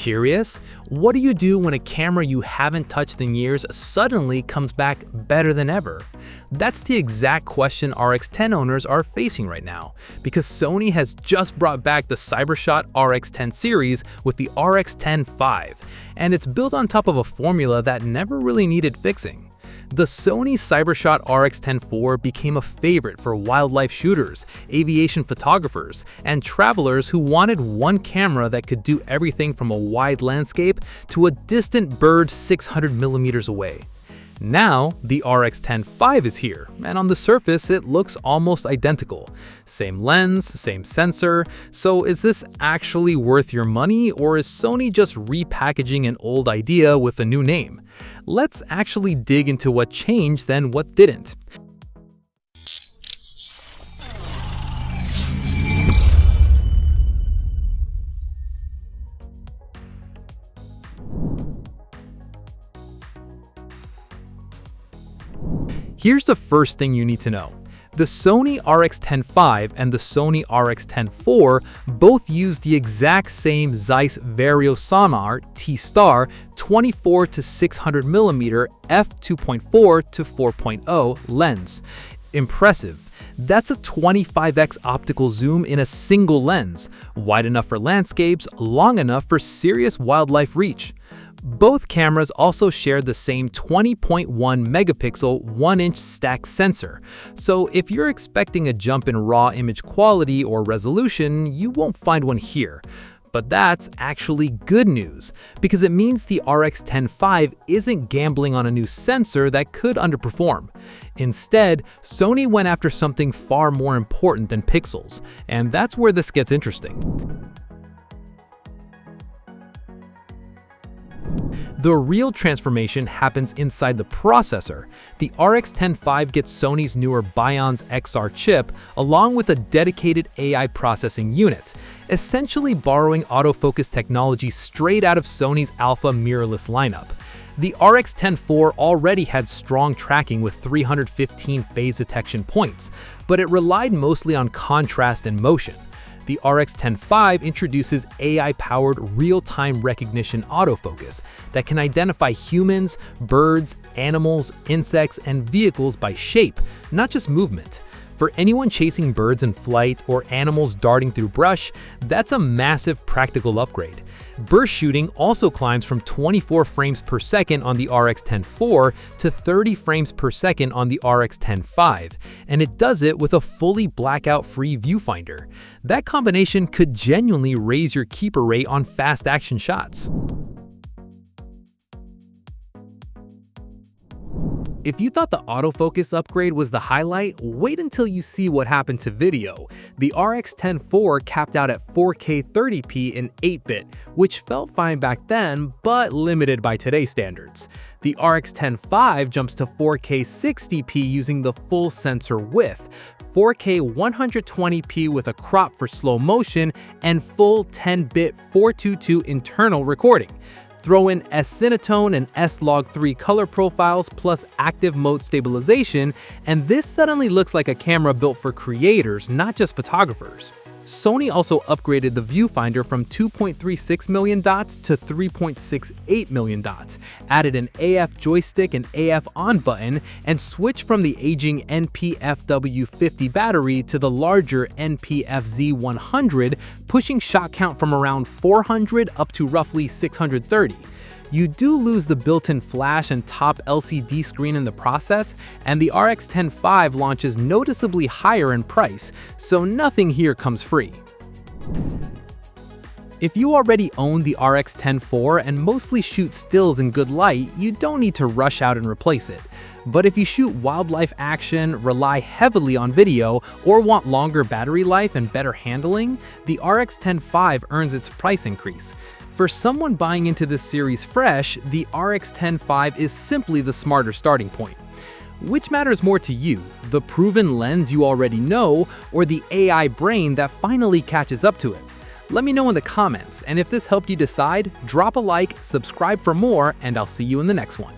Curious? What do you do when a camera you haven't touched in years suddenly comes back better than ever? That's the exact question RX10 owners are facing right now, because Sony has just brought back the Cybershot RX10 series with the RX10 V, and it's built on top of a formula that never really needed fixing. The Sony Cybershot RX10 IV became a favorite for wildlife shooters, aviation photographers, and travelers who wanted one camera that could do everything from a wide landscape to a distant bird 600 millimeters away. Now, the RX10 V is here, and on the surface it looks almost identical. Same lens, same sensor, so is this actually worth your money, or is Sony just repackaging an old idea with a new name? Let's actually dig into what changed and what didn't. Here's the first thing you need to know. The Sony RX10 V and the Sony RX10 IV both use the exact same Zeiss Vario Sonar T-Star 24 to 600 mm f2.4 to 4.0 lens. Impressive. That's a 25x optical zoom in a single lens, wide enough for landscapes, long enough for serious wildlife reach. Both cameras also share the same 20.1 megapixel 1-inch stack sensor, so if you're expecting a jump in raw image quality or resolution, you won't find one here. But that's actually good news, because it means the RX10 V isn't gambling on a new sensor that could underperform. Instead, Sony went after something far more important than pixels, and that's where this gets interesting. The real transformation happens inside the processor. The RX10 V gets Sony's newer Bionz XR chip along with a dedicated AI processing unit, essentially borrowing autofocus technology straight out of Sony's Alpha mirrorless lineup. The RX10 IV already had strong tracking with 315 phase detection points, but it relied mostly on contrast and motion. The RX10 V introduces AI-powered real-time recognition autofocus that can identify humans, birds, animals, insects, and vehicles by shape, not just movement. For anyone chasing birds in flight or animals darting through brush, that's a massive practical upgrade. Burst shooting also climbs from 24 frames per second on the RX10 IV to 30 frames per second on the RX10 V, and it does it with a fully blackout-free viewfinder. That combination could genuinely raise your keeper rate on fast action shots. If you thought the autofocus upgrade was the highlight, wait until you see what happened to video. The RX10 IV capped out at 4K 30p in 8-bit, which felt fine back then, but limited by today's standards. The RX10 V jumps to 4K 60p using the full sensor width, 4K 120p with a crop for slow motion, and full 10-bit 422 internal recording. Throw in S-Cinetone and S-Log3 color profiles plus active mode stabilization, and this suddenly looks like a camera built for creators, not just photographers. Sony also upgraded the viewfinder from 2.36 million dots to 3.68 million dots, added an AF joystick and AF on button, and switched from the aging NP-FW50 battery to the larger NP-FZ100, pushing shot count from around 400 up to roughly 630. You do lose the built-in flash and top LCD screen in the process, and the RX10 V launches noticeably higher in price, so nothing here comes free. If you already own the RX10 IV and mostly shoot stills in good light, you don't need to rush out and replace it. But if you shoot wildlife action, rely heavily on video, or want longer battery life and better handling, the RX10 V earns its price increase. For someone buying into this series fresh, the RX10 V is simply the smarter starting point. Which matters more to you, the proven lens you already know, or the AI brain that finally catches up to it? Let me know in the comments, and if this helped you decide, drop a like, subscribe for more, and I'll see you in the next one.